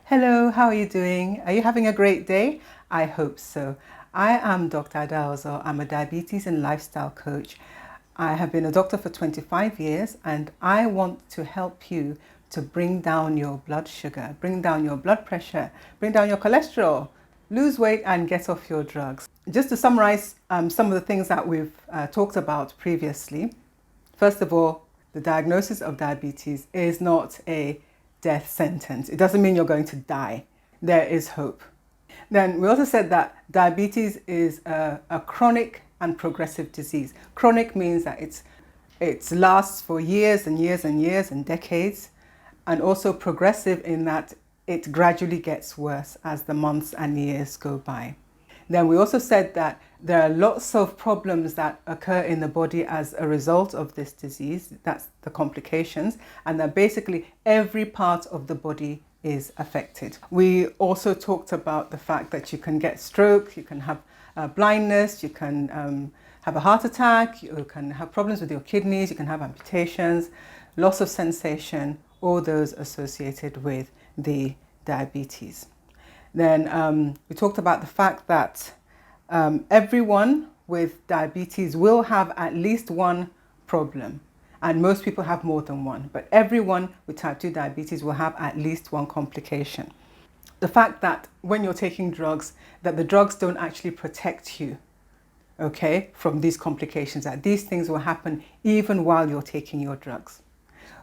Hello, how are you doing? Are you having a great day? I hope so. I am Dr. Adalzo. I'm a diabetes and lifestyle coach. I have been a doctor for 25 years and I want to help you to bring down your blood sugar, bring down your blood pressure, bring down your cholesterol, lose weight and get off your drugs. Just to summarize some of the things that we've talked about previously. First of all, the diagnosis of diabetes is not a death sentence. It doesn't mean you're going to die. There is hope. Then we also said that diabetes is a chronic and progressive disease. Chronic means that it lasts for years and years and years and decades, and also progressive in that it gradually gets worse as the months and years go by. Then we also said that there are lots of problems that occur in the body as a result of this disease. That's the complications, and that basically every part of the body is affected. We also talked about the fact that you can get stroke, you can have blindness, you can have a heart attack, you can have problems with your kidneys, you can have amputations, loss of sensation, all those associated with the diabetes. Then we talked about the fact that everyone with diabetes will have at least one problem, and most people have more than one, but everyone with type 2 diabetes will have at least one complication. The fact that when you're taking drugs, that the drugs don't actually protect you, okay, from these complications, that these things will happen even while you're taking your drugs.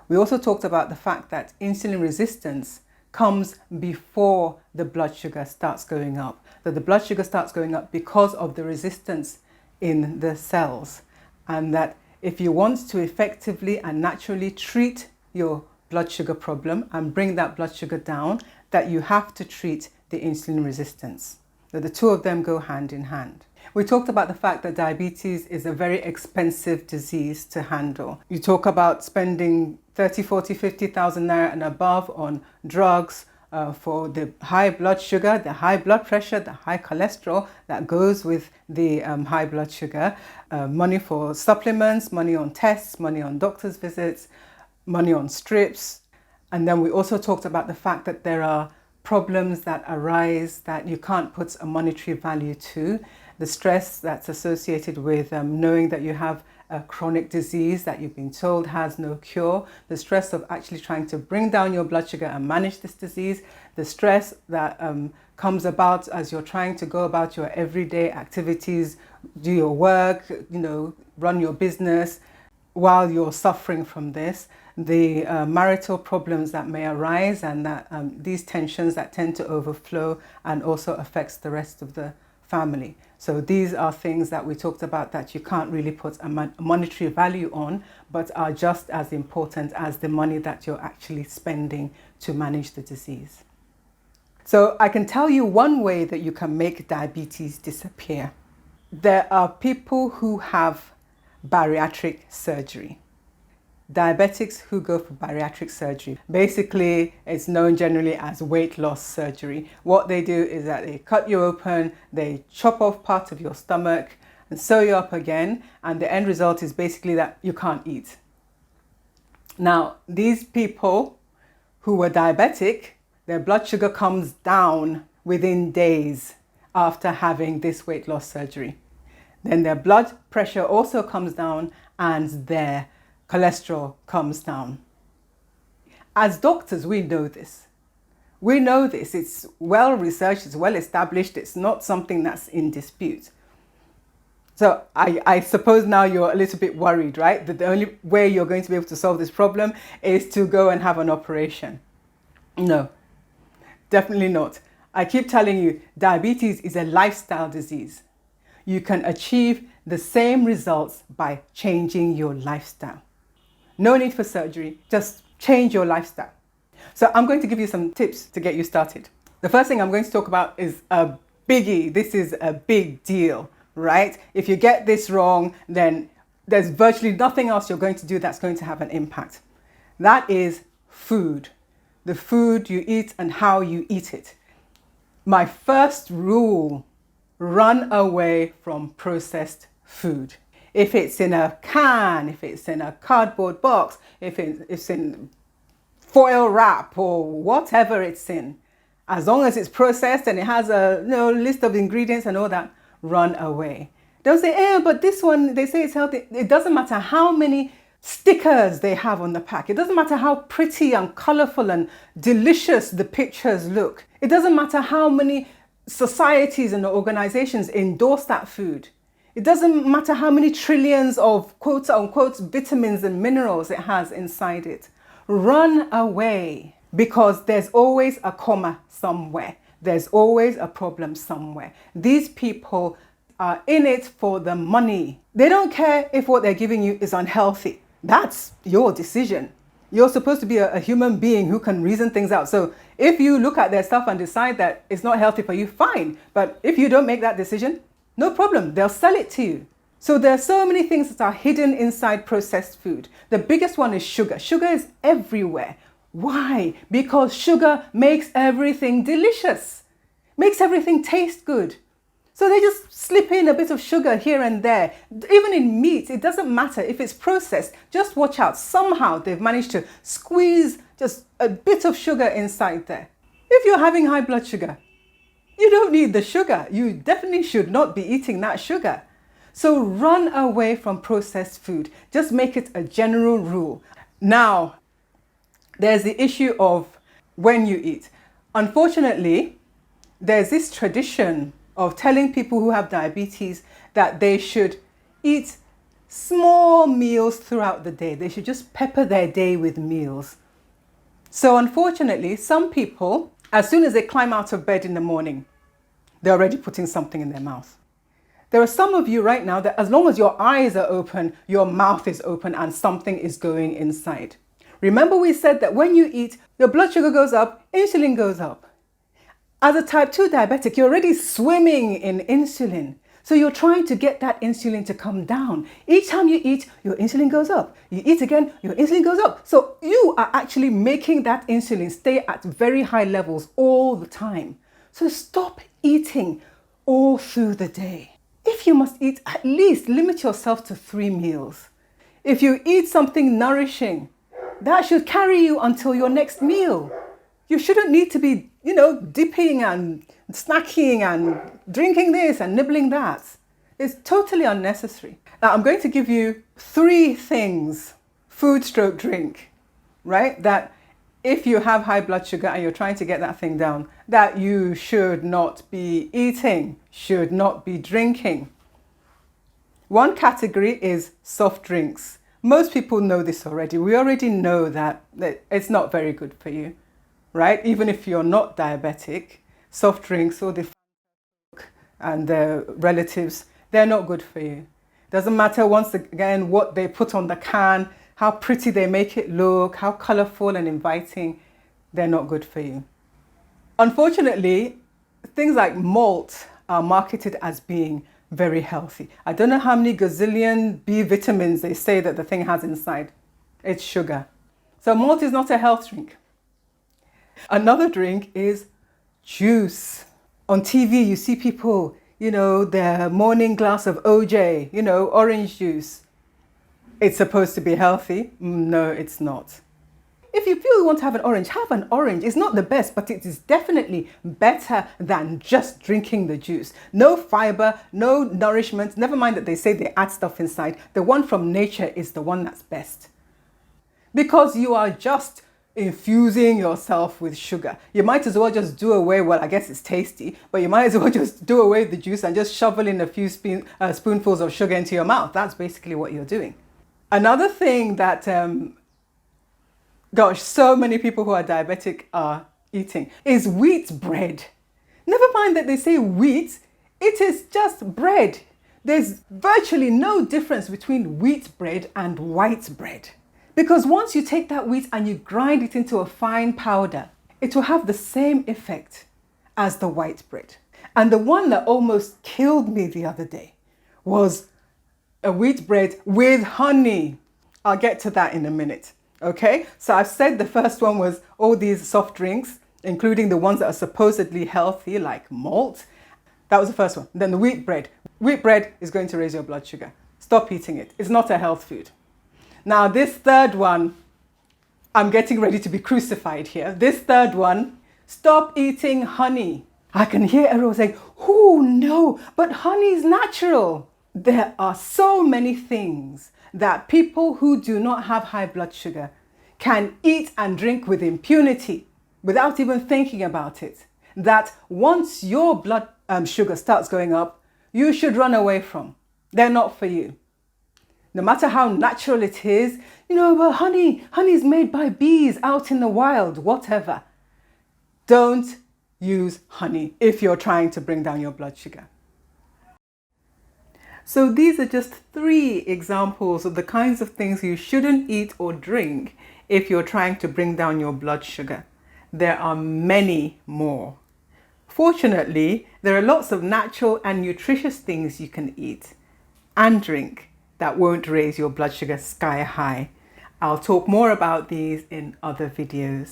We also talked about the fact that insulin resistance comes before the blood sugar starts going up. That the blood sugar starts going up because of the resistance in the cells. And that if you want to effectively and naturally treat your blood sugar problem and bring that blood sugar down, that you have to treat the insulin resistance. That the two of them go hand in hand. We talked about the fact that diabetes is a very expensive disease to handle. You talk about spending 30, 40, 50,000 naira and above on drugs for the high blood sugar, the high blood pressure, the high cholesterol that goes with the high blood sugar, money for supplements, money on tests, money on doctor's visits, money on strips. And then we also talked about the fact that there are problems that arise that you can't put a monetary value to. The stress that's associated with knowing that you have a chronic disease that you've been told has no cure, the stress of actually trying to bring down your blood sugar and manage this disease, the stress that comes about as you're trying to go about your everyday activities, do your work, run your business while you're suffering from this, the marital problems that may arise, and that these tensions that tend to overflow and also affects the rest of the family. So these are things that we talked about that you can't really put a monetary value on, but are just as important as the money that you're actually spending to manage the disease. So I can tell you one way that you can make diabetes disappear. There are people who have bariatric surgery. Diabetics who go for bariatric surgery. Basically, it's known generally as weight loss surgery. What they do is that they cut you open, they chop off parts of your stomach and sew you up again, and the end result is basically that you can't eat. Now, these people who were diabetic, their blood sugar comes down within days after having this weight loss surgery. Then their blood pressure also comes down and their cholesterol comes down. As doctors, we know this. We know this. It's well researched, it's well established, it's not something that's in dispute. So I suppose now you're a little bit worried, right? That the only way you're going to be able to solve this problem is to go and have an operation. No, definitely not. I keep telling you, diabetes is a lifestyle disease. You can achieve the same results by changing your lifestyle. No need for surgery, just change your lifestyle. So I'm going to give you some tips to get you started. The first thing I'm going to talk about is a biggie. This is a big deal, right? If you get this wrong, then there's virtually nothing else you're going to do that's going to have an impact. That is food. The food you eat and how you eat it. My first rule: run away from processed food. If it's in a can, if it's in a cardboard box, if it's in foil wrap or whatever it's in, As long as it's processed and it has a list of ingredients and all that, run away. Don't say, but this one, they say it's healthy. It doesn't matter how many stickers they have on the pack. It doesn't matter how pretty and colorful and delicious the pictures look. It doesn't matter how many societies and organizations endorse that food. It doesn't matter how many trillions of quote unquote vitamins and minerals it has inside it. Run away, because there's always a comma somewhere. There's always a problem somewhere. These people are in it for the money. They don't care if what they're giving you is unhealthy. That's your decision. You're supposed to be a human being who can reason things out. So if you look at their stuff and decide that it's not healthy for you, fine. But if you don't make that decision, no problem. They'll sell it to you. So there are so many things that are hidden inside processed food. The biggest one is sugar. Sugar is everywhere. Why? Because sugar makes everything delicious, makes everything taste good. So they just slip in a bit of sugar here and there. Even in meat, it doesn't matter if it's processed. Just watch out. Somehow they've managed to squeeze just a bit of sugar inside there. If you're having high blood sugar, you don't need the sugar. You definitely should not be eating that sugar. So run away from processed food. Just make it a general rule. Now, there's the issue of when you eat. Unfortunately, there's this tradition of telling people who have diabetes that they should eat small meals throughout the day. They should just pepper their day with meals. So unfortunately, some people, as soon as they climb out of bed in the morning, they're already putting something in their mouth. There are some of you right now that as long as your eyes are open, your mouth is open and something is going inside. Remember we said that when you eat, your blood sugar goes up, insulin goes up. As a type 2 diabetic, you're already swimming in insulin. So you're trying to get that insulin to come down. Each time you eat, your insulin goes up. You eat again, your insulin goes up. So you are actually making that insulin stay at very high levels all the time. So stop eating all through the day. If you must eat, at least limit yourself to 3 meals. If you eat something nourishing, that should carry you until your next meal. You shouldn't need to be, dipping and snacking and drinking this and nibbling that. It's totally unnecessary. Now, I'm going to give you 3 things, food/drink, right? That if you have high blood sugar and you're trying to get that thing down, that you should not be eating, should not be drinking. One category is soft drinks. Most people know this already. We already know that it's not very good for you, right? Even if you're not diabetic, soft drinks or the and the relatives, they're not good for you. Doesn't matter once again what they put on the can, how pretty they make it look, how colorful and inviting, they're not good for you. Unfortunately, things like malt are marketed as being very healthy. I don't know how many gazillion B vitamins they say that the thing has inside. It's sugar. So malt is not a health drink. Another drink is juice. On TV, you see people, their morning glass of OJ, orange juice. It's supposed to be healthy. No, it's not. If you feel you want to have an orange, have an orange. It's not the best, but it is definitely better than just drinking the juice. No fiber, no nourishment. Never mind that they say they add stuff inside. The one from nature is the one that's best. Because you are just infusing yourself with sugar. You might as well just do away, well, I guess it's tasty, but you might as well just do away with the juice and just shovel in a few spoonfuls of sugar into your mouth. That's basically what you're doing. Another thing that so many people who are diabetic are eating is wheat bread. Never mind that they say wheat, it is just bread. There's virtually no difference between wheat bread and white bread. Because once you take that wheat and you grind it into a fine powder, it will have the same effect as the white bread. And the one that almost killed me the other day was a wheat bread with honey. I'll get to that in a minute. Okay, so I've said the first one was all these soft drinks, including the ones that are supposedly healthy, like malt. That was the first one. Then the wheat bread. Wheat bread is going to raise your blood sugar. Stop eating it. It's not a health food. Now, this third one, I'm getting ready to be crucified here. This third one, Stop eating honey. I can hear everyone saying, oh no, but honey is natural. There are so many things that people who do not have high blood sugar can eat and drink with impunity without even thinking about it, that once your blood sugar starts going up, you should run away from. They're not for you. No matter how natural it is, but honey is made by bees out in the wild, whatever. Don't use honey if you're trying to bring down your blood sugar. So these are just 3 examples of the kinds of things you shouldn't eat or drink if you're trying to bring down your blood sugar. There are many more. Fortunately, there are lots of natural and nutritious things you can eat and drink that won't raise your blood sugar sky high. I'll talk more about these in other videos.